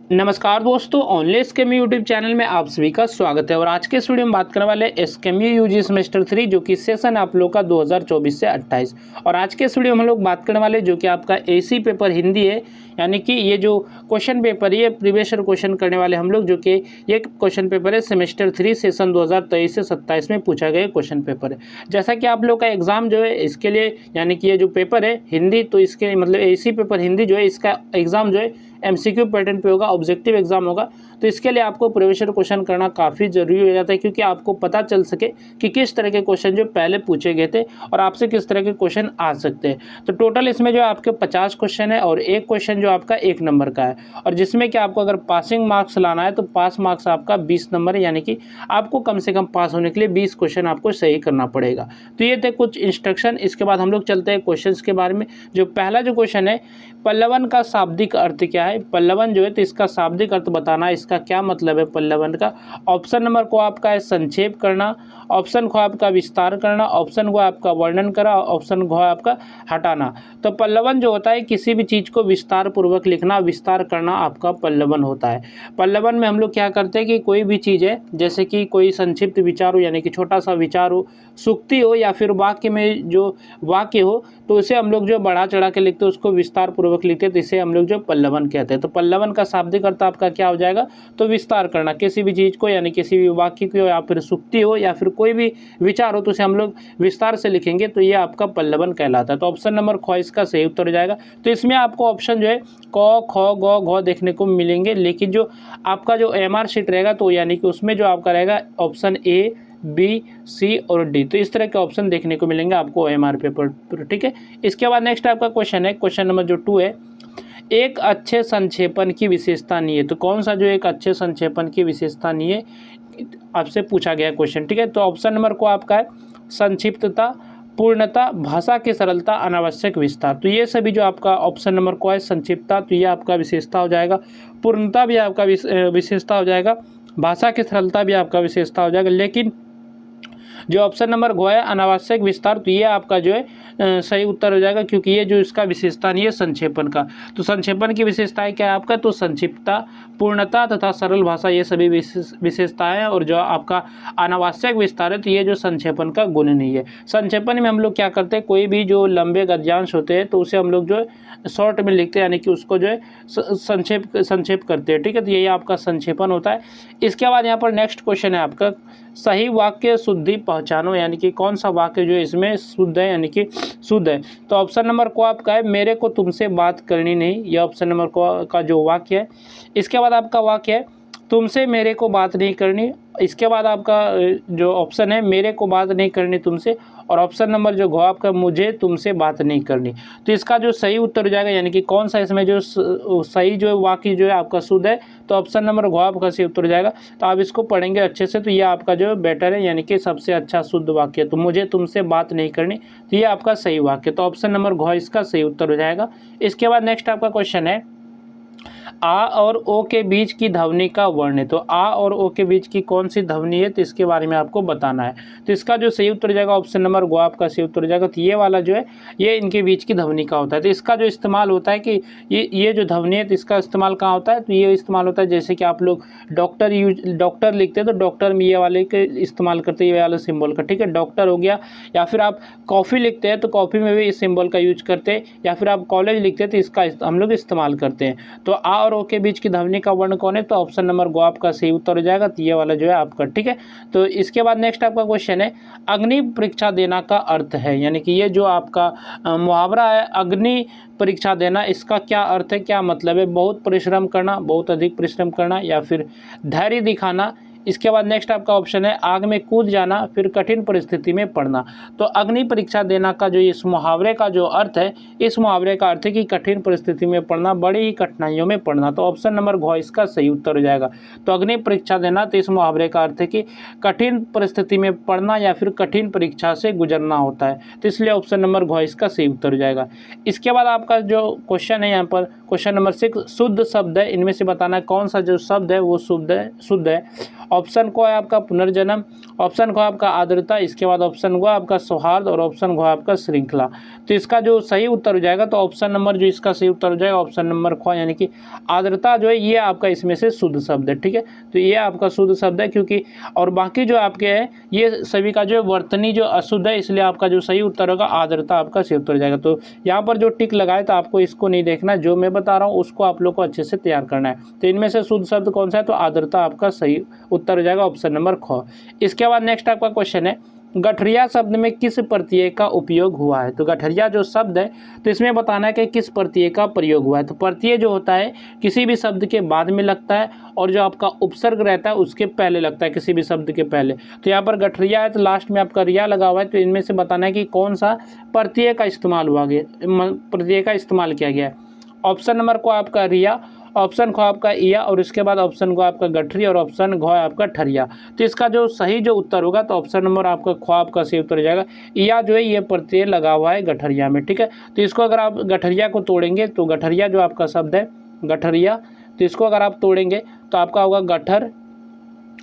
नमस्कार दोस्तों, online स्केमी YouTube channel में आप सभी का स्वागत है। और आज के इस वीडियो में बात करने वाले स्केमी यूजी सेमेस्टर 3 जो कि सेशन आप लोग का 2024 से 28। और आज के इस वीडियो में हम लोग बात करने वाले जो कि आपका एसी पेपर हिंदी है, यानी कि ये जो क्वेश्चन पेपर ये प्रीवियस ईयर क्वेश्चन करने वाले हम लोग, जो कि ये क्वेश्चन पेपर है सेमेस्टर 3 सेशन 2023 से 27 में पूछा गया क्वेश्चन पेपर है। जैसा कि आप लोग का एग्जाम जो है इसके लिए, यानी कि ये जो पेपर है हिंदी, तो इसके मतलब एसी पेपर हिंदी जो है इसका एग्जाम जो है एमसीक्यू पैटर्न पे होगा, ऑब्जेक्टिव एग्जाम होगा। तो इसके लिए आपको प्रीवियस ईयर क्वेश्चन करना काफ़ी जरूरी हो जाता है, क्योंकि आपको पता चल सके कि किस तरह के क्वेश्चन जो पहले पूछे गए थे और आपसे किस तरह के क्वेश्चन आ सकते हैं। तो टोटल इसमें जो आपके 50 क्वेश्चन है और एक क्वेश्चन जो आपका 1 नंबर का है, और जिसमें कि आपको अगर पासिंग मार्क्स लाना है तो पास मार्क्स आपका 20 नंबर है, यानी कि आपको कम से कम पास होने के लिए 20 क्वेश्चन आपको सही करना पड़ेगा। तो ये थे कुछ इंस्ट्रक्शन। इसके बाद हम लोग चलते हैं क्वेश्चन के बारे में। जो पहला जो क्वेश्चन है, पल्लवन का शाब्दिक अर्थ क्या है। पल्लवन जो है तो इसका शाब्दिक अर्थ बताना, इसका क्या मतलब है पल्लवन का। ऑप्शन नंबर को आपका है संक्षेप करना, ऑप्शन को आपका विस्तार करना, ऑप्शन को आपका वर्णन करा, ऑप्शन को आपका हटाना। तो पल्लवन जो होता है किसी भी चीज़ को विस्तार पूर्वक लिखना, विस्तार करना आपका पल्लवन होता है। पल्लवन में हम लोग क्या करते हैं कि कोई भी चीज़ है, जैसे कि कोई संक्षिप्त विचार हो, यानी कि छोटा सा विचार हो, सूक्ति हो, या फिर वाक्य में जो वाक्य हो, तो उसे हम लोग जो बढ़ा चढ़ा के लिखते हैं उसको विस्तार पूर्वक लिखते हैं, तो इसे हम लोग जो पल्लवन कहते हैं। तो पल्लवन का शाब्दिक अर्थ आपका क्या हो जाएगा, तो विस्तार करना किसी भी चीज़ को, यानी किसी भी वाक्य को, या फिर सूक्ति हो, या फिर कोई भी विचार हो, तो उसे हम लोग विस्तार से लिखेंगे, तो ये आपका पल्लवन कहलाता है। तो ऑप्शन नंबर ख इसका सही उत्तर हो जाएगा। तो इसमें आपको ऑप्शन जो है क ख ग घ देखने को मिलेंगे, लेकिन जो आपका जो एमआर शीट रहेगा तो यानी कि उसमें जो आपका रहेगा ऑप्शन ए, बी, सी और डी। तो इस तरह के ऑप्शन देखने को मिलेंगे आपको एमआर पेपर पर, ठीक है। इसके बाद नेक्स्ट आपका क्वेश्चन है, क्वेश्चन नंबर जो 2 है, एक अच्छे संक्षेपण की विशेषता नहीं है। तो कौन सा जो एक अच्छे संक्षेपण की विशेषता नहीं है, आपसे पूछा गया क्वेश्चन, ठीक है। तो ऑप्शन नंबर को आपका है संक्षिप्तता, पूर्णता, भाषा की सरलता, अनावश्यक विस्तार। तो ये सभी जो आपका ऑप्शन नंबर को है संक्षिप्तता, तो ये आपका विशेषता हो जाएगा, पूर्णता भी आपका विशेषता हो जाएगा, भाषा की सरलता भी आपका विशेषता हो जाएगा। लेकिन जो ऑप्शन नंबर घ है अनावश्यक विस्तार, तो ये आपका जो है सही उत्तर हो जाएगा, क्योंकि ये जो इसका विशेषता नहीं है संक्षेपण का। तो संक्षेपण की विशेषताएं क्या है आपका, तो संक्षिप्तता, पूर्णता तथा सरल भाषा, ये सभी विशेषताएं। और जो आपका अनावश्यक विस्तार है, तो ये जो संक्षेपण का गुण नहीं है। संक्षेपण में हम लोग क्या करते हैं, कोई भी जो लंबे गद्यांश होते हैं तो उसे हम लोग जो है शॉर्ट में लिखते हैं, यानी कि उसको जो है संक्षेप करते हैं, ठीक है। तो यही आपका संक्षेपण होता है। इसके बाद यहाँ पर नेक्स्ट क्वेश्चन है आपका, सही वाक्य शुद्धि पहचानो, यानी कि कौन सा वाक्य जो है इसमें शुद्ध है, यानी कि शुद्ध है। तो ऑप्शन नंबर को आपका है मेरे को तुमसे बात करनी नहीं, यह ऑप्शन नंबर को का जो वाक्य है। इसके बाद आपका वाक्य है तुमसे मेरे को बात नहीं करनी। इसके बाद आपका जो ऑप्शन है मेरे को बात नहीं करनी तुमसे, और ऑप्शन नंबर जो घ आपका मुझे तुमसे बात नहीं करनी। तो इसका जो सही उत्तर हो जाएगा, यानी कि कौन सा इसमें जो सही जो वाक्य जो है आपका शुद्ध है, तो ऑप्शन नंबर घ आपका सही उत्तर हो जाएगा। तो आप इसको पढ़ेंगे अच्छे से, तो ये आपका जो बेटर है, यानी कि सबसे अच्छा शुद्ध वाक्य। तो मुझे तुमसे बात नहीं करनी, तो ये आपका सही वाक्य। तो ऑप्शन नंबर घ इसका सही उत्तर हो जाएगा। इसके बाद नेक्स्ट आपका क्वेश्चन है, आ और ओ के बीच की ध्वनि का वर्ण है। तो आ और ओ के बीच की कौन सी ध्वनि है, तो इसके बारे में आपको बताना है। तो इसका जो सही उत्तर जाएगा ऑप्शन नंबर ग आपका सही उत्तर जाएगा। तो ये वाला जो है ये इनके बीच की ध्वनि का होता है। तो इसका जो इस्तेमाल होता है कि ये जो ध्वनि है, तो इसका इस्तेमाल कहाँ होता है, तो ये इस्तेमाल होता है जैसे कि आप लोग डॉक्टर लिखते हैं, तो डॉक्टर में ये वाले के इस्तेमाल करते हैं, ये वाला सिंबल का, ठीक है, डॉक्टर हो गया। या फिर आप कॉफ़ी लिखते हैं तो कॉफ़ी में भी इस सिंबल का यूज करते हैं। या फिर आप कॉलेज लिखते हैं तो इसका हम लोग इस्तेमाल करते हैं। तो आ और ओ के बीच की ध्वनि का वर्ण कौन है, तो ऑप्शन नंबर ग आपका सही उत्तर हो जाएगा। तो ये वाला जो है आपका, ठीक है। तो इसके बाद नेक्स्ट आपका क्वेश्चन है, अग्नि परीक्षा देना का अर्थ है, यानी कि ये जो आपका मुहावरा है अग्नि परीक्षा देना, इसका क्या अर्थ है, क्या मतलब है। बहुत परिश्रम करना, बहुत अधिक परिश्रम करना, या फिर धैर्य दिखाना। इसके बाद नेक्स्ट आपका ऑप्शन है आग में कूद जाना, फिर कठिन परिस्थिति में पड़ना। तो अग्नि परीक्षा देना का जो इस मुहावरे का जो अर्थ है, इस मुहावरे का अर्थ है कि कठिन परिस्थिति में पड़ना, बड़ी ही कठिनाइयों में पड़ना। तो ऑप्शन नंबर घ इसका सही उत्तर हो जाएगा। तो अग्नि परीक्षा देना, तो इस मुहावरे का अर्थ है कि कठिन परिस्थिति में पड़ना या फिर कठिन परीक्षा से गुजरना होता है। तो इसलिए ऑप्शन नंबर घ इसका सही उत्तर हो जाएगा। इसके बाद आपका जो क्वेश्चन है यहाँ पर क्वेश्चन नंबर 6, शुद्ध शब्द है, इनमें से बताना कौन सा जो शब्द है वो शुद्ध है। ऑप्शन को है आपका पुनर्जन्म, ऑप्शन को आपका आर्द्रता, इसके बाद ऑप्शन को आपका सौहार्द और ऑप्शन को आपका श्रृंखला। तो इसका जो सही उत्तर हो जाएगा तो ऑप्शन नंबर जो इसका सही उत्तर हो जाएगा ऑप्शन नंबर ख यानी कि आर्द्रता जो है ये आपका इसमें से शुद्ध शब्द है। ठीक है, तो ये आपका शुद्ध शब्द है क्योंकि और बाकी जो आपके हैं ये सभी का जो वर्तनी जो अशुद्ध है, इसलिए आपका जो सही उत्तर होगा आर्द्रता आपका सही उत्तर हो जाएगा। तो यहाँ पर जो टिक लगाए तो आपको इसको नहीं देखना, जो मैं बता रहा हूँ उसको आप लोग को अच्छे से तैयार करना है। तो इनमें से शुद्ध शब्द कौन सा है, तो आर्द्रता आपका सही उत्तर हो जाएगा ऑप्शन नंबर ख। इसके बाद नेक्स्ट आपका क्वेश्चन है गठरिया शब्द में किस प्रत्यय का उपयोग हुआ है। तो गठरिया जो शब्द है तो इसमें बताना है कि किस प्रत्यय का प्रयोग हुआ है। तो प्रत्यय जो होता है किसी भी शब्द के बाद में लगता है और जो आपका उपसर्ग रहता है उसके पहले लगता है, किसी भी शब्द के पहले। तो यहाँ पर गठरिया है तो लास्ट में आपका रिया लगा हुआ है, तो इनमें से बताना है कि कौन सा प्रत्यय का इस्तेमाल हुआ गया, प्रत्यय का इस्तेमाल किया गया है। ऑप्शन नंबर को आपका रिया, ऑप्शन ख आपका इया और इसके बाद ऑप्शन ग आपका गठरी और ऑप्शन घ आपका ठरिया। तो इसका जो सही जो उत्तर होगा तो ऑप्शन नंबर आपका ख आपका सही उत्तर हो जाएगा। इया जो है ये प्रत्यय लगा हुआ है गठरिया में। ठीक है, तो इसको अगर आप गठरिया को तोड़ेंगे तो गठरिया जो आपका शब्द है गठरिया, तो इसको अगर आप तोड़ेंगे तो आपका होगा गठर,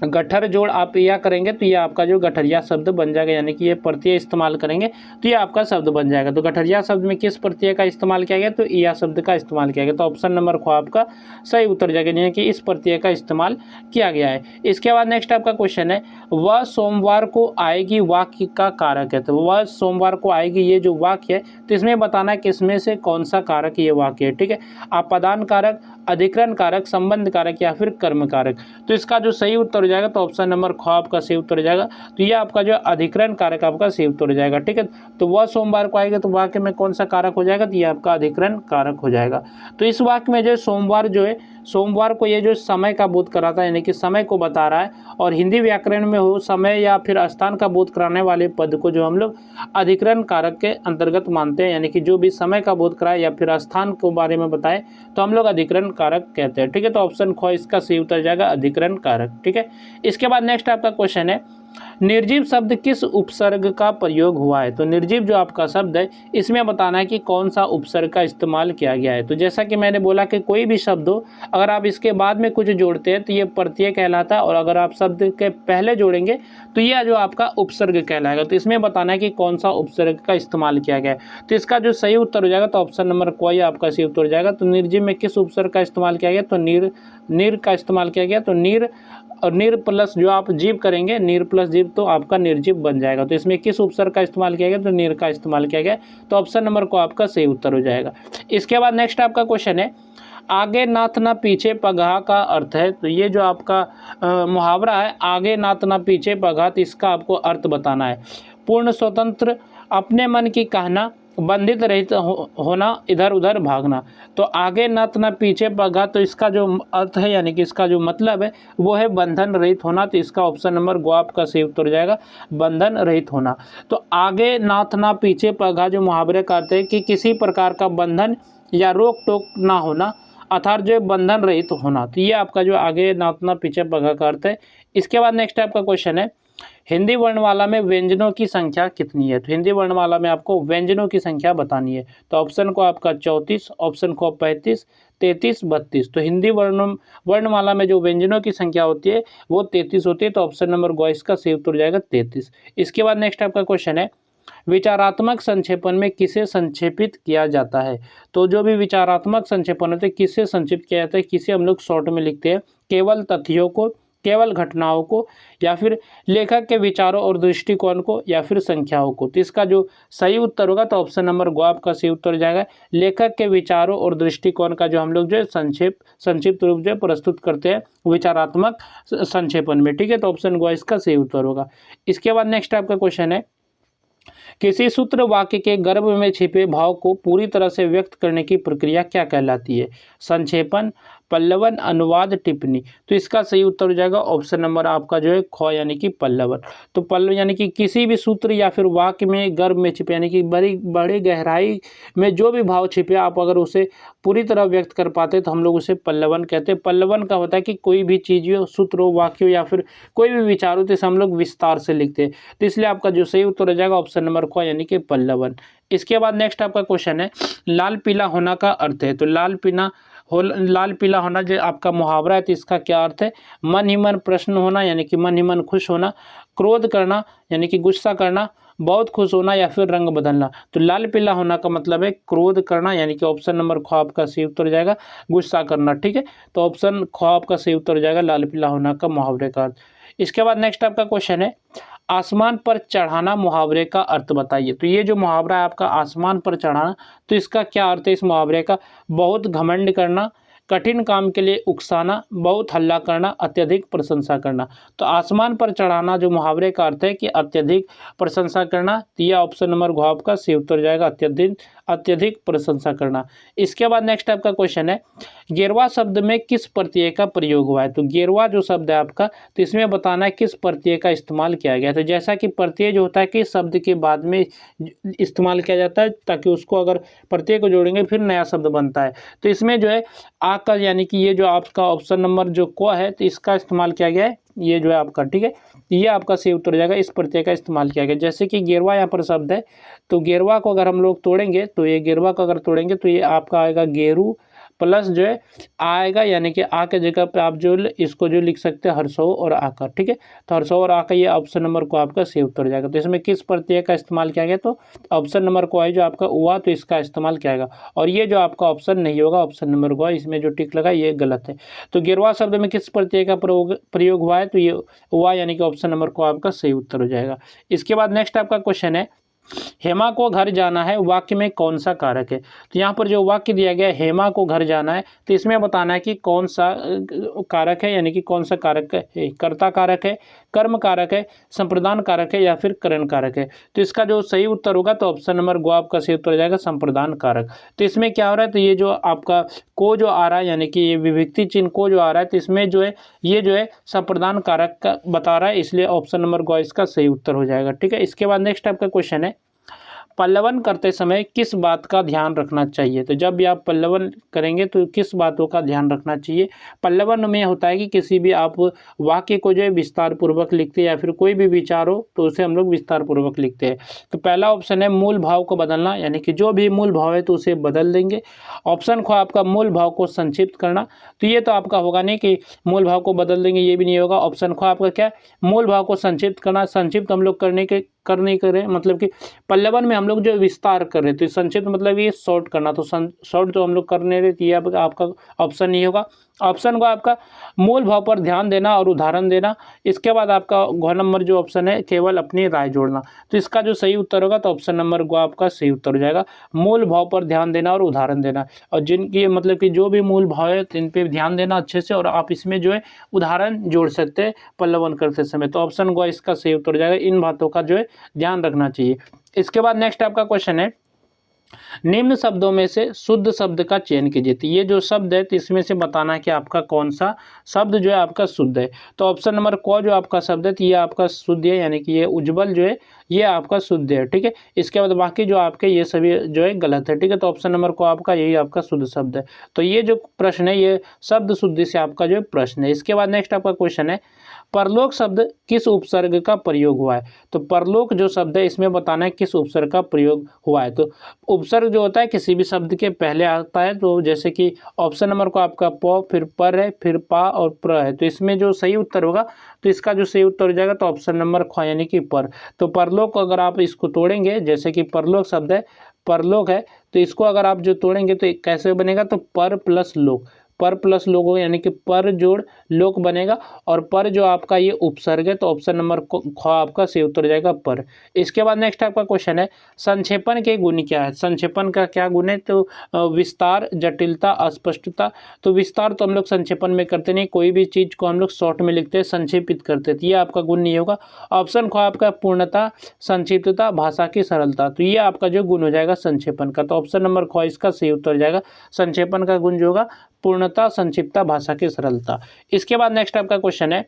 गठर जोड़ आप या करेंगे तो ये आपका जो गठरिया शब्द बन जाएगा, यानी कि ये प्रत्यय इस्तेमाल करेंगे तो ये आपका शब्द बन जाएगा। तो गठरिया शब्द में किस प्रत्यय का इस्तेमाल किया गया, तो या शब्द का इस्तेमाल किया गया। तो ऑप्शन नंबर ख आपका सही उत्तर जाएगा, यानी कि इस प्रत्यय का इस्तेमाल किया गया है। इसके बाद नेक्स्ट आपका क्वेश्चन है वह सोमवार को आएगी वाक्य का कारक है। तो वह सोमवार को आएगी ये जो वाक्य है तो इसमें बताना है कि इसमें से कौन सा कारक ये वाक्य है। ठीक है, आपादान कारक, अधिकरण कारक, संबंध कारक या फिर कर्म कारक। तो इसका जो सही उत्तर हो जाएगा तो ऑप्शन नंबर ख आपका सही उत्तर हो जाएगा। तो ये आपका जो अधिकरण कारक आपका सही उत्तर हो जाएगा। ठीक है, तो वह सोमवार को आएगा तो वाक्य में कौन सा कारक हो जाएगा, तो ये आपका अधिकरण कारक हो जाएगा। तो इस वाक्य में जो सोमवार जो है सोमवार को ये जो समय का बोध कराता है, यानी कि समय को बता रहा है, और हिंदी व्याकरण में हो समय या फिर स्थान का बोध कराने वाले पद को जो हम लोग अधिकरण कारक के अंतर्गत मानते हैं, यानी कि जो भी समय का बोध कराए या फिर स्थान के बारे में बताए तो हम लोग अधिकरण कारक कहते हैं। ठीक है, तो ऑप्शन ख इसका सही उत्तर जाएगा अधिकरण कारक। ठीक है, इसके बाद नेक्स्ट आपका क्वेश्चन है निर्जीव शब्द किस उपसर्ग का प्रयोग हुआ है। तो निर्जीव जो आपका शब्द है इसमें बताना है कि कौन सा उपसर्ग का इस्तेमाल किया गया है। तो जैसा कि मैंने बोला कि कोई भी शब्द हो अगर आप इसके बाद में कुछ जोड़ते हैं तो ये प्रत्यय कहलाता है, और अगर आप शब्द के पहले जोड़ेंगे तो यह जो आपका उपसर्ग कहलाएगा। तो इसमें बताना है कि कौन सा उपसर्ग का इस्तेमाल किया गया है। तो इसका जो सही उत्तर हो जाएगा तो ऑप्शन नंबर क आपका सही उत्तर हो जाएगा। तो निर्जीव में किस उपसर्ग का इस्तेमाल किया गया, तो नीर का इस्तेमाल किया गया। तो नीर और नीर प्लस जो आप जीव करेंगे, नीर प्लस जीव तो आपका निर्जीव बन जाएगा। तो इसमें किस उपसर्ग का इस्तेमाल किया गया, तो नीर का इस्तेमाल किया गया। तो ऑप्शन नंबर को आपका सही उत्तर हो जाएगा। इसके बाद नेक्स्ट आपका क्वेश्चन है आगे नाथ ना पीछे पगहा का अर्थ है। तो ये जो आपका मुहावरा है आगे नाथ ना पीछे पगहा, तो इसका आपको अर्थ बताना है। पूर्ण स्वतंत्र, अपने मन की कहना, बंधित रहित होना, इधर उधर भागना। तो आगे नत न पीछे पगा, तो इसका जो अर्थ है यानी कि इसका जो मतलब है वो है बंधन रहित होना। तो इसका ऑप्शन नंबर ग आपका सही उत्तर हो जाएगा बंधन रहित होना। तो आगे नाथ ना पीछे पगा जो मुहावरे का अर्थ है कि किसी प्रकार का बंधन या रोक टोक ना होना, अर्थात जो बंधन रहित होना। तो ये आपका जो आगे नाथ ना पीछे पगा का अर्थ है। इसके बाद नेक्स्ट आपका क्वेश्चन है हिंदी वर्णमाला में व्यंजनों की संख्या कितनी है। तो हिंदी वर्णमाला में आपको व्यंजनों की संख्या बतानी है। तो ऑप्शन को आपका 34, ऑप्शन को 35, 33, 32। तो हिंदी वर्णमाला में जो व्यंजनों की संख्या होती है वो 33 होती है। तो ऑप्शन नंबर ग इसका सही उत्तर जाएगा 33। इसके बाद नेक्स्ट आपका क्वेश्चन है विचारात्मक संक्षेपण में किसे संक्षेपित किया जाता है। तो जो भी विचारात्मक संक्षेपण होते हैं किससे संक्षिप्त किया जाता है, किसे हम लोग शॉर्ट में लिखते हैं, केवल तथ्यों को, केवल घटनाओं को, या फिर लेखक के विचारों और दृष्टिकोण को, या फिर संख्याओं को। तो इसका जो सही उत्तर होगा तो ऑप्शन नंबर ग आपका सही उत्तर जाएगा लेखक के विचारों और दृष्टिकोण का जो हम लोग जो है संक्षिप्त रूप जो प्रस्तुत करते हैं विचारात्मक संक्षेपण में। ठीक है, तो ऑप्शन ग इसका सही उत्तर होगा। इसके बाद नेक्स्ट आपका क्वेश्चन है किसी सूत्र वाक्य के गर्भ में छिपे भाव को पूरी तरह से व्यक्त करने की प्रक्रिया क्या कहलाती है। संक्षेपण, पल्लवन, अनुवाद, टिप्पणी। तो इसका सही उत्तर हो जाएगा ऑप्शन नंबर आपका जो है ख यानी कि पल्लवन। तो पल्लव यानी कि किसी भी सूत्र या फिर वाक्य में गर्भ में छिपे यानी कि बड़ी गहराई में जो भी भाव छिपे आप अगर उसे पूरी तरह व्यक्त कर पाते तो हम लोग उसे पल्लवन कहते हैं। पल्लवन का होता है कि कोई भी चीज़ हो, सूत्र हो, वाक्य हो या फिर कोई भी विचार हो तो इसे हम लोग विस्तार से लिखते हैं। तो इसलिए आपका जो सही उत्तर हो जाएगा ऑप्शन नंबर ख यानी कि पल्लवन। इसके बाद नेक्स्ट आपका क्वेश्चन है लाल पीला होना का अर्थ है। तो लाल पीला हो लाल पीला होना जो आपका मुहावरा है तो इसका क्या अर्थ है? मन ही मन प्रश्न होना यानी कि मन ही मन खुश होना, क्रोध करना यानी कि गुस्सा करना, बहुत खुश होना या फिर रंग बदलना। तो लाल पीला होना का मतलब है क्रोध करना यानी कि ऑप्शन नंबर ख आपका सही उत्तर हो जाएगा गुस्सा करना। ठीक है, तो ऑप्शन ख आपका सही उत्तर हो जाएगा लाल पीला होना का मुहावरे का अर्थ। इसके बाद नेक्स्ट आपका क्वेश्चन है आसमान पर चढ़ाना मुहावरे का अर्थ बताइए। तो ये जो मुहावरा है आपका आसमान पर चढ़ाना, तो इसका क्या अर्थ है इस मुहावरे का? बहुत घमंड करना, कठिन काम के लिए उकसाना, बहुत हल्ला करना, अत्यधिक प्रशंसा करना। तो आसमान पर चढ़ाना जो मुहावरे का अर्थ है कि अत्यधिक प्रशंसा करना, तो यह ऑप्शन नंबर घ आपका सही उत्तर जाएगा अत्यधिक प्रशंसा करना। इसके बाद नेक्स्ट आपका क्वेश्चन है गेरवा शब्द में किस प्रत्यय का प्रयोग हुआ है? तो गेरवा जो शब्द है आपका, तो इसमें बताना है किस प्रत्यय का इस्तेमाल किया गया है। तो जैसा कि प्रत्यय जो होता है कि शब्द के बाद में इस्तेमाल किया जाता है ताकि उसको अगर प्रत्यय को जोड़ेंगे फिर नया शब्द बनता है। तो इसमें जो है आ का यानी कि ये जो आपका ऑप्शन नंबर जो क है तो इसका इस्तेमाल किया गया है, ये जो है आपका। ठीक है, ये आपका सही उत्तर हो जाएगा, इस प्रत्यय का इस्तेमाल किया गया। जैसे कि गेरवा यहाँ पर शब्द है, तो गेरवा को अगर हम लोग तोड़ेंगे तो ये गेरवा को अगर तोड़ेंगे तो ये आपका आएगा गेरू प्लस जो है आएगा यानी कि आ के जगह पे आप जो इसको जो लिख सकते हैं हर्षो और आकर। ठीक है, तो हर्षो और आकर ये ऑप्शन नंबर को आपका सही उत्तर हो जाएगा। तो इसमें किस प्रत्यय का इस्तेमाल किया गया? तो ऑप्शन नंबर को है जो आपका हुआ, तो इसका इस्तेमाल किया गया। और ये जो आपका ऑप्शन नहीं होगा ऑप्शन नंबर को, इसमें जो टिक लगा ये गलत है। तो गिरवा शब्द में किस प्रत्यय का प्रयोग हुआ है? तो ये हुआ यानी कि ऑप्शन नंबर को आपका सही उत्तर हो जाएगा। इसके बाद नेक्स्ट आपका क्वेश्चन है हेमा को घर जाना है वाक्य में कौन सा कारक है? तो यहाँ पर जो वाक्य दिया गया है हेमा को घर जाना है, तो इसमें बताना है कि कौन सा कारक है यानी कि कौन सा कारक है, कर्ता कारक है, कर्म कारक है, संप्रदान कारक है या फिर करण कारक है। तो इसका जो सही उत्तर होगा तो ऑप्शन नंबर गो आपका सही उत्तर हो जाएगा संप्रदान कारक। तो इसमें क्या हो रहा है? तो ये जो आपका को जो आ रहा है यानी कि ये विभक्ति चिन्ह को जो आ रहा है, तो इसमें जो है ये जो है संप्रदान कारक का बता रहा है, इसलिए ऑप्शन नंबर गो इसका सही उत्तर हो जाएगा। ठीक है, इसके बाद नेक्स्ट आपका क्वेश्चन है पल्लवन करते समय किस बात का ध्यान रखना चाहिए? तो जब भी आप पल्लवन करेंगे तो किस बातों का ध्यान रखना चाहिए? पल्लवन में होता है कि किसी भी आप वाक्य को जो है विस्तार पूर्वक लिखते हैं या फिर कोई भी विचार हो तो उसे हम लोग विस्तार पूर्वक लिखते हैं। तो पहला ऑप्शन है मूल भाव को बदलना यानी कि जो भी मूल भाव है तो उसे बदल देंगे। ऑप्शन ख आपका मूल भाव को संक्षिप्त करना, तो ये तो आपका होगा नहीं कि मूल भाव को बदल देंगे, ये भी नहीं होगा। ऑप्शन ख आपका क्या है? मूल भाव को संक्षिप्त करना। संक्षिप्त हम लोग कर नहीं कर रहे हैं, मतलब कि पल्लवन में हम लोग जो विस्तार कर रहे थे, संक्षिप्त मतलब ये शॉर्ट करना, तो शॉर्ट जो हम लोग करने रहे थे, ये आपका ऑप्शन नहीं होगा। ऑप्शन को आपका मूल भाव पर ध्यान देना और उदाहरण देना। इसके बाद आपका घ नंबर जो ऑप्शन है केवल अपनी राय जोड़ना। तो इसका जो सही उत्तर होगा तो ऑप्शन नंबर गो आपका सही उत्तर हो जाएगा, मूल भाव पर ध्यान देना और उदाहरण देना। और जिनकी मतलब कि जो भी मूल भाव है इन पे ध्यान देना अच्छे से, और आप इसमें जो है उदाहरण जोड़ सकते हैं पल्लवन करते समय। तो ऑप्शन गो इसका सही उत्तर हो जाएगा, इन बातों का जो है ध्यान रखना चाहिए। इसके बाद नेक्स्ट आपका क्वेश्चन है निम्न शब्दों में से शुद्ध शब्द का चयन कीजिए। तो ये जो शब्द है तो इसमें से बताना है कि आपका कौन सा शब्द जो है आपका शुद्ध है। तो ऑप्शन नंबर क जो आपका शब्द है तो ये आपका शुद्ध है यानी कि ये उज्जवल जो है ये आपका शुद्ध है। ठीक है, इसके बाद बाकी जो आपके ये सभी जो है गलत है। ठीक है, तो ऑप्शन नंबर को आपका यही आपका शुद्ध शब्द है। तो ये जो प्रश्न है ये शब्द शुद्धि से आपका जो है प्रश्न है। इसके बाद नेक्स्ट आपका क्वेश्चन है परलोक शब्द किस उपसर्ग का प्रयोग हुआ है? तो परलोक जो शब्द है इसमें बताना है किस उपसर्ग का प्रयोग हुआ है। तो उपसर्ग जो होता है किसी भी शब्द के पहले आता है, तो जैसे कि ऑप्शन नंबर को आपका प फिर पर है फिर पा और प्र है। तो इसमें जो सही उत्तर होगा तो इसका जो सही उत्तर हो जाएगा तो ऑप्शन नंबर ख यानी कि पर। तो परलोक अगर आप इसको तोड़ेंगे, जैसे कि परलोक शब्द है परलोक है, तो इसको अगर आप जो तोड़ेंगे तो कैसे बनेगा? तो पर प्लस लोक, पर प्लस लोक होगा यानी कि पर जोड़ लोक बनेगा। और पर जो आपका ये उपसर्ग है तो ऑप्शन नंबर ख आपका सही उत्तर जाएगा पर। इसके बाद नेक्स्ट आपका क्वेश्चन है संक्षेपण के गुण क्या है? संक्षेपण का क्या गुण है? तो विस्तार, जटिलता, अस्पष्टता। तो विस्तार तो हम लोग संक्षेपण में करते नहीं, कोई भी चीज़ को हम लोग शॉर्ट में लिखते हैं, संक्षेपित करते हैं, तो ये आपका गुण नहीं होगा। ऑप्शन ख आपका पूर्णता, संक्षिप्तता, भाषा की सरलता। तो ये आपका जो गुण हो जाएगा संक्षेपण का, तो ऑप्शन नंबर ख इसका सही उत्तर हो जाएगा। संक्षेपण का गुण जो होगा पूर्णता, संक्षिप्तता, भाषा की सरलता। इसके बाद नेक्स्ट आपका क्वेश्चन है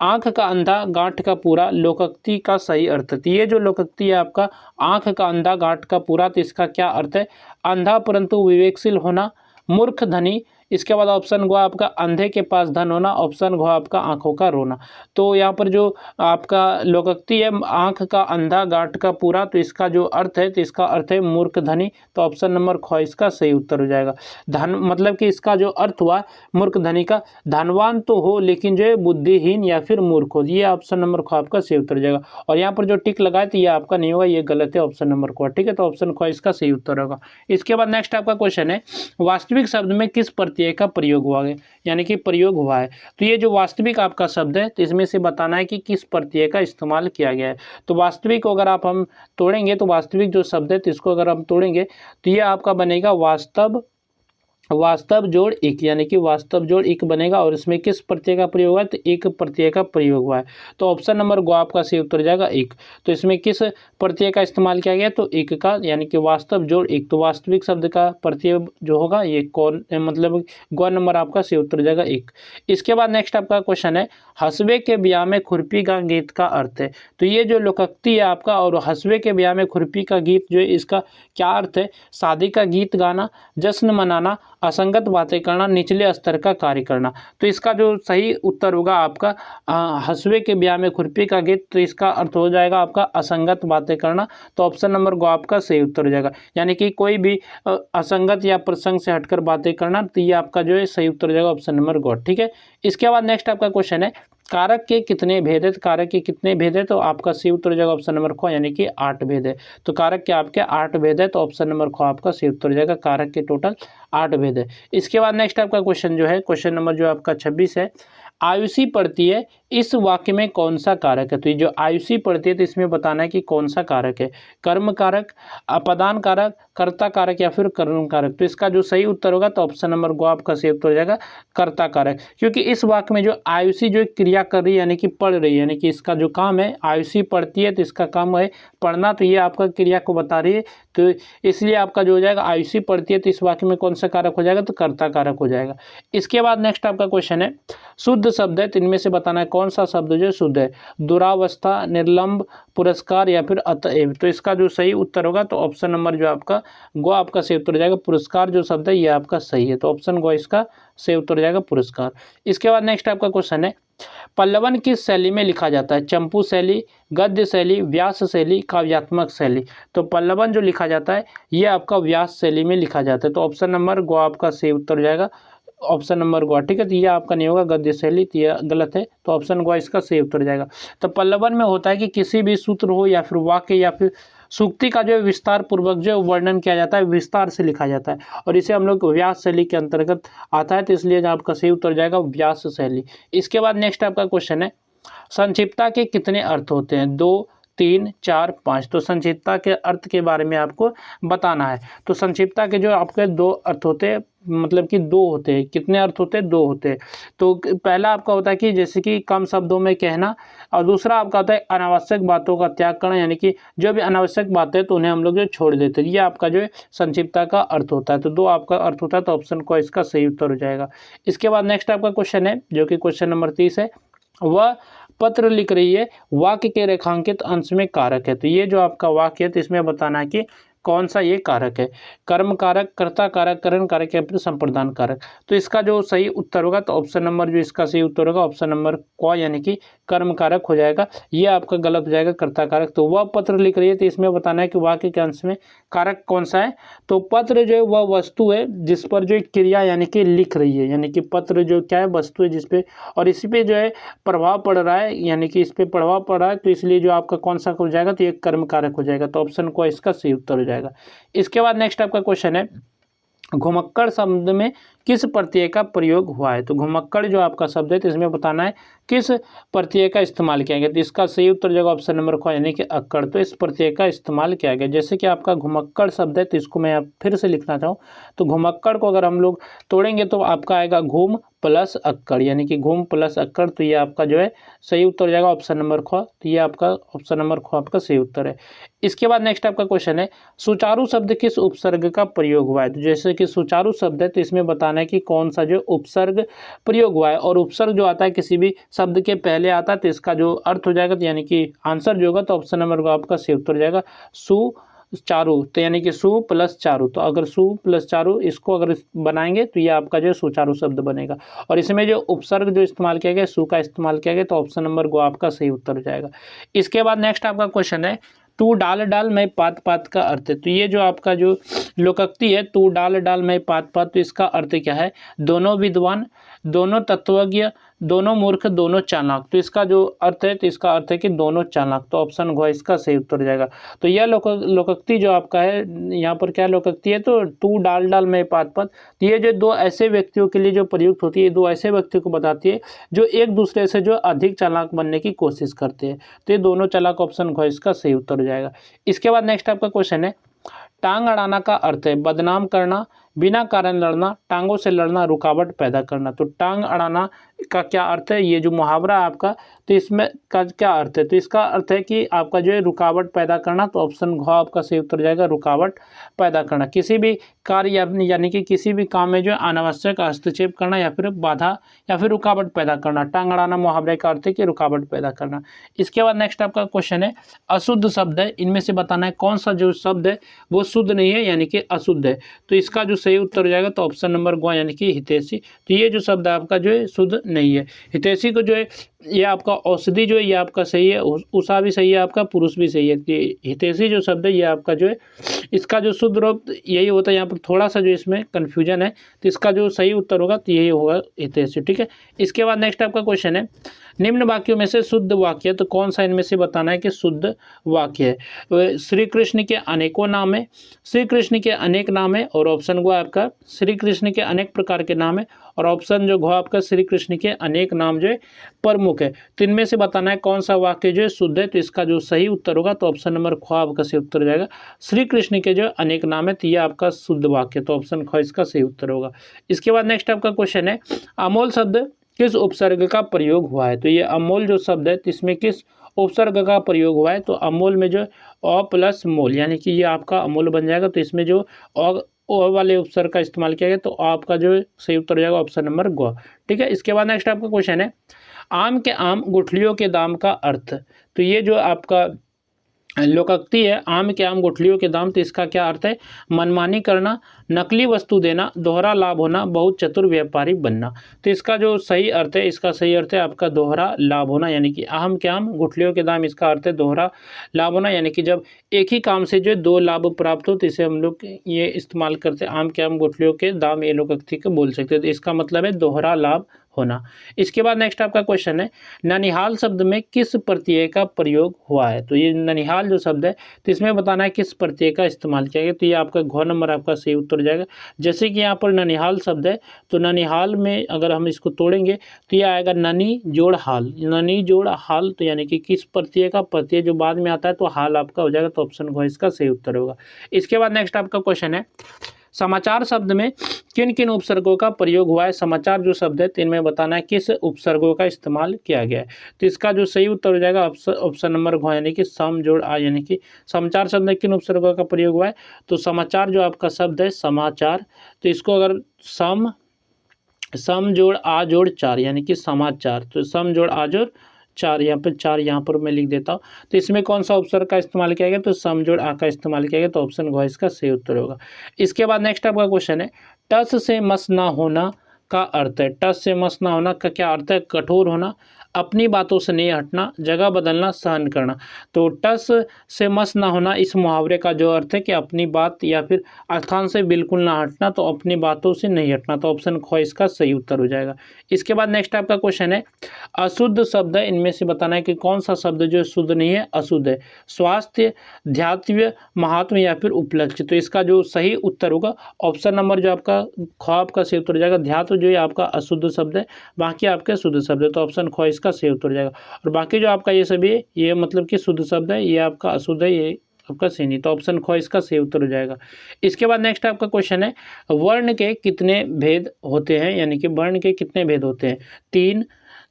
आंख का अंधा गांठ का पूरा लोकोक्ति का सही अर्थ। तो ये जो लोकोक्ति है आपका आंख का अंधा गांठ का पूरा, तो इसका क्या अर्थ है? अंधा परंतु विवेकशील होना, मूर्ख धनी इसके बाद ऑप्शन ग आपका अंधे के पास धन होना, ऑप्शन घ आपका आँखों का रोना। तो यहाँ पर जो आपका लोकोक्ति है आँख का अंधा गांठ का पूरा, तो इसका जो अर्थ है तो इसका अर्थ है मूर्ख धनी। तो ऑप्शन नंबर ख इसका सही उत्तर हो जाएगा। धन मतलब कि इसका जो अर्थ हुआ मूर्ख धनी का, धनवान तो हो लेकिन जो है बुद्धिहीन या फिर मूर्ख हो, ये ऑप्शन नंबर ख आपका सही उत्तर हो जाएगा। और यहाँ पर जो टिक लगाए तो ये आपका नहीं होगा, ये गलत है, ऑप्शन नंबर ख। ठीक है, तो ऑप्शन ख इसका सही उत्तर होगा। इसके बाद नेक्स्ट आपका क्वेश्चन है वास्तविक शब्द में किस प्रत्यय का प्रयोग हुआ है, यानी कि प्रयोग हुआ है। तो ये जो वास्तविक आपका शब्द है तो इसमें से बताना है कि किस प्रत्यय का इस्तेमाल किया गया है। तो वास्तविक को अगर हम तोड़ेंगे तो वास्तविक जो शब्द है तो इसको अगर हम तोड़ेंगे तो ये आपका बनेगा वास्तव जोड़ एक, यानी कि वास्तव जोड़ एक बनेगा। और इसमें किस प्रत्यय का प्रयोग हुआ है, तो एक प्रत्यय का प्रयोग हुआ है। तो ऑप्शन नंबर ग आपका सही उत्तर जाएगा एक। तो इसमें किस प्रत्यय का इस्तेमाल किया गया, तो एक का, यानी कि वास्तव जोड़ एक। तो वास्तविक शब्द का प्रत्यय जो होगा ये कौन, मतलब ग नंबर आपका सही उत्तर जाएगा एक। इसके बाद नेक्स्ट आपका क्वेश्चन है हसबे के ब्याह में खुरपी का गीत का अर्थ है। तो ये जो लोकोक्ति है आपका और हसबे के ब्याह में खुरपी का गीत जो है इसका क्या अर्थ है, शादी का गीत गाना, जश्न मनाना, असंगत बातें करना, निचले स्तर का कार्य करना। तो इसका जो सही उत्तर होगा आपका हसबे के ब्याह में खुरपी का गीत, तो इसका अर्थ हो जाएगा आपका असंगत बातें करना। तो ऑप्शन नंबर ग आपका सही उत्तर हो जाएगा, यानी कि कोई भी असंगत या प्रसंग से हटकर बातें करना, तो ये आपका जो है सही उत्तर हो जाएगा ऑप्शन नंबर ग। ठीक है, इसके बाद नेक्स्ट आपका क्वेश्चन है कारक के कितने भेद है। तो कारक के कितने भेद है, तो आपका सही उत्तर हो जाएगा ऑप्शन नंबर ख, यानी कि 8 भेद है। तो कारक के आपके 8 भेद है, तो ऑप्शन नंबर ख आपका सही उत्तर हो जाएगा, कारक के टोटल 8 भेद है। इसके बाद नेक्स्ट आपका क्वेश्चन जो है क्वेश्चन नंबर जो आपका 26 है आयुषी पड़ती है इस वाक्य में कौन सा कारक है। तो ये जो आयुषी पड़ती है तो इसमें बताना है कि कौन सा कारक है, कर्म कारक, अपदान कारक, कर्ता कारक या फिर कर्म कारक। तो इसका जो सही उत्तर होगा तो ऑप्शन नंबर ग आपका सही उत्तर हो जाएगा कर्ता कारक, क्योंकि इस वाक्य में जो आयुषी जो क्रिया कर रही है यानी कि पढ़ रही है, यानी कि इसका जो काम है आयुषी पढ़ती है तो इसका काम है पढ़ना, तो ये आपका क्रिया को बता रही है। तो इसलिए आपका जो हो जाएगा आयुषी पढ़ती है तो इस वाक्य में कौन सा कारक हो जाएगा, तो कर्ता कारक हो जाएगा। इसके बाद नेक्स्ट आपका क्वेश्चन है शुद्ध शब्द है तो इनमें से बताना है कौन सा शब्द जो शुद्ध है, दुरावस्था, निर्लंब, पुरस्कार या फिर अतएव। तो इसका जो सही उत्तर होगा तो ऑप्शन नंबर जो आपका ग आपका सही उत्तर हो जाएगा, पुरस्कार जो शब्द है ये आपका सही है। तो ऑप्शन ग इसका सही उत्तर हो जाएगा पुरस्कार। इसके बाद नेक्स्ट आपका क्वेश्चन है पल्लवन किस शैली में लिखा जाता है, चंपू शैली, गद्य शैली, व्यास शैली, काव्यात्मक शैली। तो पल्लवन जो लिखा जाता है ये आपका व्यास शैली में लिखा जाता है। तो ऑप्शन नंबर ग आपका सही उत्तर हो जाएगा, ऑप्शन नंबर ग। ठीक है, तो ये आपका नहीं होगा गद्य शैली, तो ये गलत है। तो ऑप्शन ग इसका सही उत्तर हो जाएगा। तो पल्लवन में होता है कि किसी भी सूत्र हो या फिर वाक्य या फिर सूक्ति का जो विस्तार पूर्वक जो वर्णन किया जाता है, विस्तार से लिखा जाता है, और इसे हम लोग व्यास शैली के अंतर्गत आता है। तो इसलिए आपका सही उत्तर जाएगा व्यास शैली। इसके बाद नेक्स्ट आपका क्वेश्चन है संक्षिप्तता के कितने अर्थ होते हैं, 2, 3, 4, 5। तो संक्षिप्तता के अर्थ के बारे में आपको बताना है। तो संक्षिप्तता के जो आपके 2 अर्थ होते हैं, मतलब कि 2 होते हैं। कितने अर्थ होते हैं, 2 होते हैं। तो पहला आपका होता है कि जैसे कि कम शब्दों में कहना, और दूसरा आपका होता है अनावश्यक बातों का त्याग करना, यानी कि जो भी अनावश्यक बातें तो उन्हें हम लोग जो छोड़ देते हैं। ये आपका जो है संक्षिप्तता का अर्थ होता है। तो 2 आपका अर्थ होता है, तो ऑप्शन को इसका सही उत्तर हो जाएगा। इसके बाद नेक्स्ट आपका क्वेश्चन है जो कि क्वेश्चन नंबर 30 है वह पत्र लिख रही है वाक्य के रेखांकित अंश में कारक है। तो ये जो आपका वाक्य है तो इसमें बताना है कि कौन सा ये कारक है, कर्म कारक, कर्ता कारक, करण कारक या फिर संप्रदान कारक। तो इसका जो सही उत्तर होगा तो ऑप्शन नंबर जो इसका सही उत्तर होगा ऑप्शन नंबर क, यानी कि कर्म कारक हो जाएगा। ये आपका गलत हो जाएगा कर्ता कारक। तो वह पत्र लिख रही है तो इसमें बताना है कि वाक्य के अंश में कारक कौन सा है। तो पत्र जो है वह वस्तु है जिस पर जो क्रिया यानी कि लिख रही है, यानी कि पत्र जो क्या है वस्तु है जिसपे, और इसी पे जो है प्रभाव पड़ रहा है, यानी कि इस पे प्रभाव पड़ रहा है। तो इसलिए जो आपका कौन सा हो जाएगा, तो ये कर्म कारक हो जाएगा। तो ऑप्शन को इसका सही उत्तर हो जाएगा। इसके बाद नेक्स्ट आपका क्वेश्चन है घुमक्कड़ शब्द में किस प्रत्यय का प्रयोग हुआ है। तो घुमक्कड़ जो आपका शब्द है तो इसमें बताना है किस प्रत्यय का इस्तेमाल किया गया। तो इसका सही उत्तर जाएगा ऑप्शन नंबर ख, यानी कि अक्कड़। तो इस प्रत्यय का इस्तेमाल किया गया। जैसे कि आपका घुमक्कड़ शब्द है तो इसको मैं फिर से लिखना चाहूँ तो घुमक्कड़ को अगर हम लोग तोड़ेंगे तो आपका आएगा घूम प्लस अक्कड़, यानी कि घूम प्लस अक्कड़। तो ये आपका जो है सही उत्तर हो जाएगा ऑप्शन नंबर ख। तो ये आपका ऑप्शन नंबर ख आपका सही उत्तर है। इसके बाद नेक्स्ट आपका क्वेश्चन है सुचारू शब्द किस उपसर्ग का प्रयोग हुआ है। तो जैसे कि सुचारू शब्द है तो इसमें बताना है कि कौन सा जो उपसर्ग प्रयोग हुआ है, और उपसर्ग जो आता है किसी भी शब्द के पहले आता है तो इसका जो अर्थ हो जाएगा, तो यानी कि आंसर जो होगा तो ऑप्शन नंबर आपका सही उत्तर हो जाएगा चारु, तो यानी कि सु प्लस चारु, तो अगर सु प्लस चारु इसको अगर बनाएंगे तो ये आपका जो है सुचारू शब्द बनेगा। और इसमें जो उपसर्ग जो इस्तेमाल किया गया, सु का इस्तेमाल किया गया, तो ऑप्शन नंबर गो आपका सही उत्तर हो जाएगा। इसके बाद नेक्स्ट आपका क्वेश्चन है, तू डाल डाल मैं पात पात का अर्थ है। तो ये जो आपका जो लोकोक्ति है, तू डाल डाल मैं पात पात, तो इसका अर्थ क्या है, दोनों विद्वान, दोनों तत्वज्ञ, दोनों मूर्ख, दोनों चालाक। तो इसका जो अर्थ है, तो इसका अर्थ है कि दोनों चालाक, तो ऑप्शन घ इसका सही उत्तर हो जाएगा। तो यह लोकोक्ति जो आपका है, यहाँ पर क्या लोकोक्ति है, तो तू डाल डाल मैं पात पात, तो ये जो दो ऐसे व्यक्तियों के लिए जो प्रयुक्त होती है, दो ऐसे व्यक्तियों को बताती है जो एक दूसरे से जो अधिक चालाक बनने की कोशिश करते हैं। तो ये दोनों चालाक, ऑप्शन घ इसका सही उत्तर हो जाएगा। इसके बाद नेक्स्ट आपका क्वेश्चन है, टांग अड़ाना का अर्थ है बदनाम करना, बिना कारण लड़ना, टांगों से लड़ना, रुकावट पैदा करना। तो टांग अड़ाना का क्या अर्थ है, ये जो मुहावरा है आपका, तो इसमें का क्या अर्थ है, तो इसका अर्थ है कि आपका जो है रुकावट पैदा करना, तो ऑप्शन घ आपका सही उत्तर जाएगा, रुकावट पैदा करना। किसी भी कार्य यानी कि किसी भी काम में जो है अनावश्यक हस्तक्षेप करना या फिर बाधा या फिर रुकावट पैदा करना। टांग अड़ाना मुहावरे का अर्थ है कि रुकावट पैदा करना। इसके बाद नेक्स्ट आपका क्वेश्चन है, अशुद्ध शब्द है, इनमें से बताना है कौन सा जो शब्द है वो शुद्ध नहीं है यानी कि अशुद्ध है। तो इसका जो सही उत्तर हो जाएगा, तो ऑप्शन नंबर ग यानी कि हितैषी। तो ये जो शब्द है आपका जो है शुद्ध नहीं है। हितैषी को जो है ये आपका औषधि जो है ये आपका सही है, उषा भी सही है, आपका पुरुष भी सही है। हितैषी जो शब्द है ये आपका जो है, इसका जो शुद्ध रूप यही होता है। यहाँ पर थोड़ा सा जो इसमें कन्फ्यूजन है, तो इसका जो सही उत्तर होगा तो यही होगा, हितैषी। ठीक है। इसके बाद नेक्स्ट आपका क्वेश्चन है, निम्न वाक्यों में से शुद्ध वाक्य, तो कौन सा इनमें से बताना है कि शुद्ध वाक्य है। श्री कृष्ण के अनेकों नाम है, श्री कृष्ण के अनेक नाम है, और ऑप्शन गो आपका श्री कृष्ण के अनेक प्रकार के नाम है, और ऑप्शन जो घ आपका श्री कृष्ण के अनेक नाम जो है प्रमुख है। तो इनमें से बताना है कौन सा वाक्य जो है शुद्ध है। तो इसका जो सही उत्तर होगा, तो ऑप्शन नंबर ख आपका सही उत्तर हो जाएगा। श्री कृष्ण के जो अनेक नाम है, तो ये आपका शुद्ध वाक्य, तो ऑप्शन ख इसका सही उत्तर होगा। इसके बाद नेक्स्ट आपका क्वेश्चन है, अमोल शब्द किस उपसर्ग का प्रयोग हुआ है। तो ये अमोल जो शब्द है, तो इसमें किस उपसर्ग का प्रयोग हुआ है। तो अमोल में जो अ प्लस मोल यानी कि ये आपका अमोल बन जाएगा। तो इसमें जो ओ वाले उपसर्ग का इस्तेमाल किया गया, तो आपका जो सही उत्तर हो जाएगा ऑप्शन नंबर ग। ठीक है। इसके बाद नेक्स्ट आपका क्वेश्चन है, आम के आम गुठलियों के दाम का अर्थ। तो ये जो आपका लोकोक्ति है, आम के आम गुठलियों के दाम, तो इसका क्या अर्थ है, मनमानी करना, नकली वस्तु देना, दोहरा लाभ होना, बहुत चतुर व्यापारी बनना। तो इसका जो सही अर्थ है, इसका सही अर्थ है आपका दोहरा लाभ होना, यानी कि आम के आम गुठलियों के दाम, इसका अर्थ है दोहरा लाभ होना, यानी कि जब एक ही काम से जो दो लाभ प्राप्त हो, तो इसे हम लोग ये इस्तेमाल करते हैं, आम के आम गुठलियों के दाम, ये लोकोक्ति को बोल सकते हैं। तो इसका मतलब है दोहरा लाभ होना। इसके बाद नेक्स्ट आपका क्वेश्चन है, ननिहाल शब्द में किस प्रत्यय का प्रयोग हुआ है। तो ये ननिहाल जो शब्द है, तो इसमें बताना है किस प्रत्यय का इस्तेमाल किया गया। तो ये आपका घ नंबर आपका सही उत्तर हो जाएगा। जैसे कि यहाँ पर ननिहाल शब्द है, तो ननिहाल में अगर हम इसको तोड़ेंगे तो ये आएगा ननी जोड़ हाल, ननी जोड़ हाल, तो यानी कि किस प्रत्यय का, प्रत्यय जो बाद में आता है तो हाल आपका हो जाएगा। तो ऑप्शन घ इसका सही उत्तर होगा। इसके बाद नेक्स्ट आपका क्वेश्चन है, समाचार शब्द में किन किन उपसर्गों का प्रयोग हुआ है। समाचार जो शब्द है, तो इनमें बताना है किस उपसर्गों का इस्तेमाल किया गया है। तो इसका जो सही उत्तर हो जाएगा ऑप्शन नंबर घ यानी कि सम जोड़ आ, यानी कि समाचार शब्द में किन उपसर्गों का प्रयोग हुआ है। तो समाचार जो आपका शब्द है समाचार, तो इसको अगर सम जोड़ आ जोड़ चार यानी कि समाचार, तो सम जोड़ आ जोड़ चार, यहाँ पर चार यहाँ पर मैं लिख देता हूँ। तो इसमें कौन सा उपसर्ग का इस्तेमाल किया गया, तो सम जोड़ आ का इस्तेमाल किया गया। तो ऑप्शन घ इसका सही उत्तर होगा। इसके बाद नेक्स्ट आपका क्वेश्चन है, टस से मस ना होना का अर्थ है। टस से मस ना होना का क्या अर्थ है, कठोर होना, अपनी बातों से नहीं हटना, जगह बदलना, सहन करना। तो टस से मस ना होना, इस मुहावरे का जो अर्थ है कि अपनी बात या फिर स्थान से बिल्कुल ना हटना, तो अपनी बातों से नहीं हटना। तो ऑप्शन ख इसका सही उत्तर हो जाएगा। इसके बाद नेक्स्ट आपका क्वेश्चन है, अशुद्ध शब्द है, इनमें से बताना है कि कौन सा शब्द जो शुद्ध नहीं है, अशुद्ध है। स्वास्थ्य, ध्यात्व, महात्म या फिर उपलक्ष्य। तो इसका जो सही उत्तर होगा ऑप्शन नंबर जो आपका ख आपका सही उत्तर हो जाएगा। ध्यात्व जो है आपका अशुद्ध शब्द है, बाकी आपके शुद्ध शब्द है। तो ऑप्शन ख इसका सही उत्तर हो जाएगा। और बाकी जो आपका ये सभी है, ये मतलब कि शुद्ध शब्द है, ये आपका अशुद्ध है, ये आपका सही नहीं। तो ऑप्शन ख इसका सही उत्तर हो जाएगा। इसके बाद नेक्स्ट आपका क्वेश्चन है, वर्ण के कितने भेद होते हैं, यानी कि वर्ण के कितने भेद होते हैं। 3,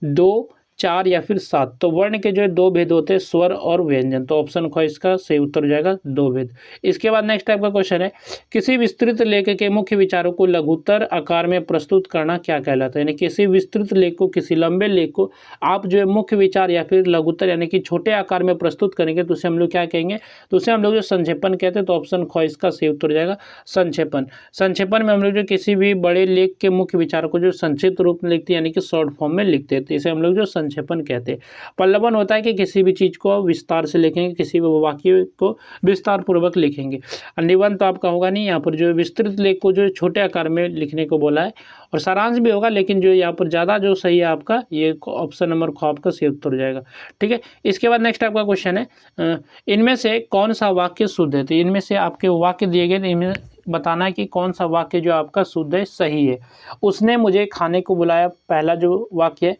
2, 4 या फिर 7। तो वर्ण के जो है 2 भेद होते हैं, स्वर और व्यंजन। तो ऑप्शन ख इसका सही उत्तर हो जाएगा 2 भेद। इसके बाद नेक्स्ट टाइप का क्वेश्चन है, किसी विस्तृत लेख के मुख्य विचारों को लघुतर आकार में प्रस्तुत करना क्या कहलाता है। यानी किसी विस्तृत लेख को, किसी लंबे लेख को आप जो है मुख्य विचार या फिर लघुतर यानी कि छोटे आकार में प्रस्तुत करेंगे तो उसे हम लोग क्या कहेंगे, तो उसे हम लोग जो संक्षेपण कहते हैं। तो ऑप्शन ख इसका सही उत्तर हो जाएगा संक्षेपण। संक्षेपण में हम लोग जो किसी भी बड़े लेख के मुख्य विचारों को जो संक्षिप्त रूप में लिखते हैं यानी कि शॉर्ट फॉर्म में लिखते हैं, तो इसे हम लोग जो संक्षेपण कहते हैं। पल्लवन होता है कि किसी भी चीज़ को विस्तार से लिखेंगे, किसी भी वाक्य को विस्तार पूर्वक लिखेंगे। निबंध तो आपका होगा नहीं, यहाँ पर जो विस्तृत लेख को जो छोटे आकार में लिखने को बोला है, और सारांश भी होगा, लेकिन जो यहाँ पर ज़्यादा जो सही है आपका ये ऑप्शन नंबर ख आपका सही उत्तर हो जाएगा। ठीक है, इसके बाद नेक्स्ट आपका क्वेश्चन है, इनमें से कौन सा वाक्य शुद्ध है। तो इनमें से आपके वाक्य दिए गए, इनमें बताना है कि कौन सा वाक्य जो आपका शुद्ध है, सही है। उसने मुझे खाने को बुलाया, पहला जो वाक्य है।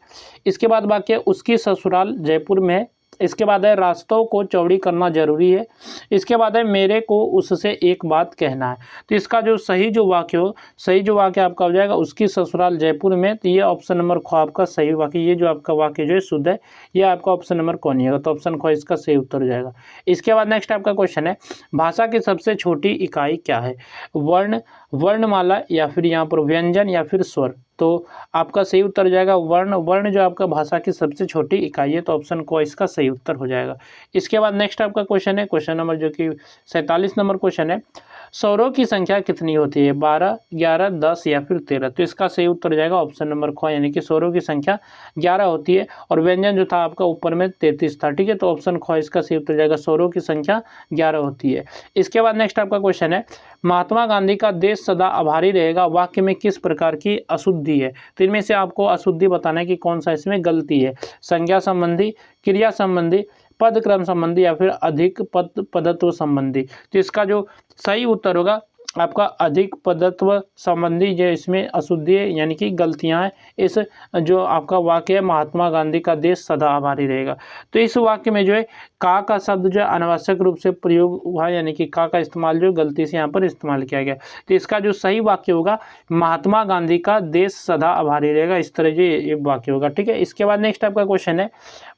इसके बाद वाक्य उसकी ससुराल जयपुर में है। इसके बाद है रास्तों को चौड़ी करना जरूरी है। इसके बाद है मेरे को उससे एक बात कहना है। तो इसका जो सही जो वाक्य हो, सही जो वाक्य आपका हो जाएगा उसकी ससुराल जयपुर में। तो ये ऑप्शन नंबर ख आपका सही वाक्य, ये जो आपका वाक्य जो है शुद्ध है, ये आपका ऑप्शन नंबर कौन है, तो ऑप्शन ख इसका सही उत्तर हो जाएगा। इसके बाद नेक्स्ट आपका क्वेश्चन है, भाषा की सबसे छोटी इकाई क्या है। वर्ण, वर्णमाला या फिर यहाँ पर व्यंजन या फिर स्वर। तो आपका सही उत्तर हो जाएगा वर्ण। वर्ण जो आपका भाषा की सबसे छोटी इकाई है, तो ऑप्शन को इसका सही उत्तर हो जाएगा। इसके बाद नेक्स्ट आपका क्वेश्चन है, क्वेश्चन नंबर जो कि 47 नंबर क्वेश्चन है, स्वरों की संख्या कितनी होती है, 12, 11, 10 या फिर 13। तो इसका सही उत्तर हो जाएगा ऑप्शन नंबर ख, यानी कि स्वरों की संख्या 11 होती है और व्यंजन जो था आपका ऊपर में 33 था। ठीक है, तो ऑप्शन ख इसका सही उत्तर हो जाएगा, स्वरों की संख्या 11 होती है। इसके बाद नेक्स्ट आपका क्वेश्चन है, महात्मा गांधी का देश सदा आभारी रहेगा वाक्य में किस प्रकार की अशुद्धि है। तो इनमें से आपको अशुद्धि बताना है कि कौन सा इसमें गलती है, संज्ञा संबंधी, क्रिया संबंधी, पद क्रम संबंधी या फिर अधिक पदत्व संबंधी। तो इसका जो सही उत्तर होगा आपका अधिक पदत्व संबंधी जो इसमें अशुद्धि है यानी कि गलतियां हैं। इस जो आपका वाक्य है, महात्मा गांधी का देश सदा आभारी रहेगा, तो इस वाक्य में जो है का शब्द जो है अनावश्यक रूप से प्रयोग हुआ, यानी कि का इस्तेमाल जो गलती से यहाँ पर इस्तेमाल किया गया। तो इसका जो सही वाक्य होगा, महात्मा गांधी का देश सदा आभारी रहेगा, इस तरह ये वाक्य होगा। ठीक है, इसके बाद नेक्स्ट आपका क्वेश्चन है,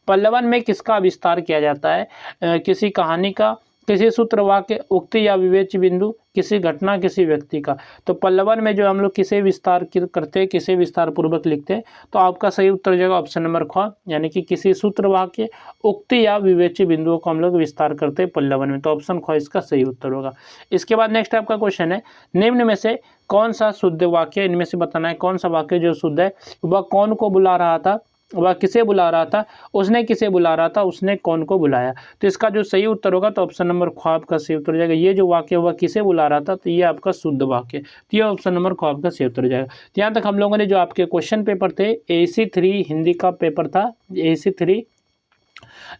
पल्लवन में किसका विस्तार किया जाता है, किसी कहानी का, किसी सूत्र वाक्य, उक्ति या विवेच्य बिंदु, किसी घटना, किसी व्यक्ति का। तो पल्लवन में जो हम लोग किसे विस्तार करते हैं, किसे विस्तार पूर्वक लिखते हैं, तो आपका सही उत्तर हो जाएगा ऑप्शन नंबर ख, यानी कि किसी सूत्र वाक्य, उक्ति या विवेच्य बिंदुओं को हम लोग विस्तार करते हैं पल्लवन में। तो ऑप्शन ख इसका सही उत्तर होगा। इसके बाद नेक्स्ट आपका क्वेश्चन है, निम्न में से कौन सा शुद्ध वाक्य, इनमें से बताना है कौन सा वाक्य जो शुद्ध है। वह कौन को बुला रहा था, वह किसे बुला रहा था, उसने किसे बुला रहा था, उसने कौन को बुलाया। तो इसका जो सही उत्तर होगा, तो ऑप्शन नंबर ख आपका सही उत्तर हो जाएगा। ये जो वाक्य हुआ किसे बुला रहा था, तो ये आपका शुद्ध वाक्य, तो ये ऑप्शन नंबर ख आपका सही उत्तर हो जाएगा। तो यहाँ तक हम लोगों ने जो आपके क्वेश्चन पेपर थे, AC3 हिंदी का पेपर था, AC3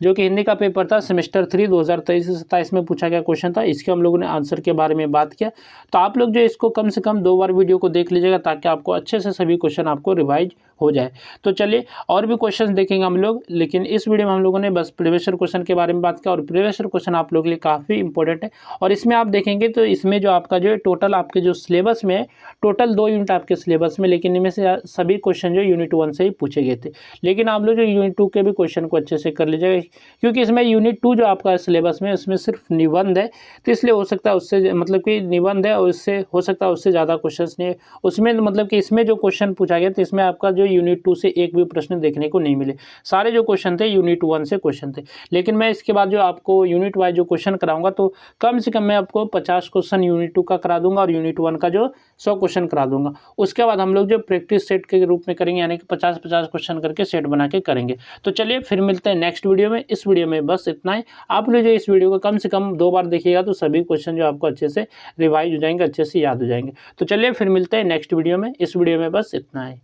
जो कि हिंदी का पेपर था, सेमेस्टर 3 2023 से 27 में पूछा गया क्वेश्चन था। इसके हम लोगों ने आंसर के बारे में बात किया। तो आप लोग जो इसको कम से कम 2 बार वीडियो को देख लीजिएगा, ताकि आपको अच्छे से सभी क्वेश्चन आपको रिवाइज हो जाए। तो चलिए और भी क्वेश्चन देखेंगे हम लोग, लेकिन इस वीडियो में हम लोगों ने बस प्रीवियस ईयर क्वेश्चन के बारे में बात किया, और प्रीवियस ईयर क्वेश्चन आप लोगों के लिए काफ़ी इंपॉर्टेंट है। और इसमें आप देखेंगे तो इसमें जो आपका जो है टोटल आपके जो सिलेबस में है, टोटल 2 यूनिट आपके सिलेबस में, लेकिन इनमें से सभी क्वेश्चन जो यूनिट 1 से ही पूछे गए थे। लेकिन आप लोग जो यूनिट 2 के भी क्वेश्चन को अच्छे से कर लीजिएगा, क्योंकि इसमें यूनिट 2 जो आपका सिलेबस में, उसमें सिर्फ निबंध है, तो इसलिए हो सकता है उससे, मतलब कि निबंध है और इससे हो सकता है उससे ज़्यादा क्वेश्चन नहीं है उसमें, मतलब कि इसमें जो क्वेश्चन पूछा गया तो इसमें आपका जो यूनिट 2 से एक भी प्रश्न देखने को नहीं मिले। सारे जो क्वेश्चन थे यूनिट 1 से क्वेश्चन थे। लेकिन मैं इसके बाद जो आपको यूनिट वाइज जो क्वेश्चन कराऊंगा, तो कम से कम मैं आपको 50 क्वेश्चन यूनिट 2 का करा दूंगा और यूनिट 1 का जो 100 क्वेश्चन करा दूंगा। उसके बाद हम लोग जो प्रैक्टिस सेट के रूप में करेंगे, यानी कि 50-50 क्वेश्चन करके सेट बना के करेंगे। तो चलिए फिर मिलते हैं नेक्स्ट वीडियो में। इस वीडियो में बस इतना ही। आप लोग जो इस वीडियो को कम से कम 2 बार देखिएगा, तो सभी क्वेश्चन जो आपको अच्छे से रिवाइज हो जाएंगे, अच्छे से याद हो जाएंगे। तो चलिए फिर मिलते हैं नेक्स्ट वीडियो में। इस वीडियो में बस इतना ही।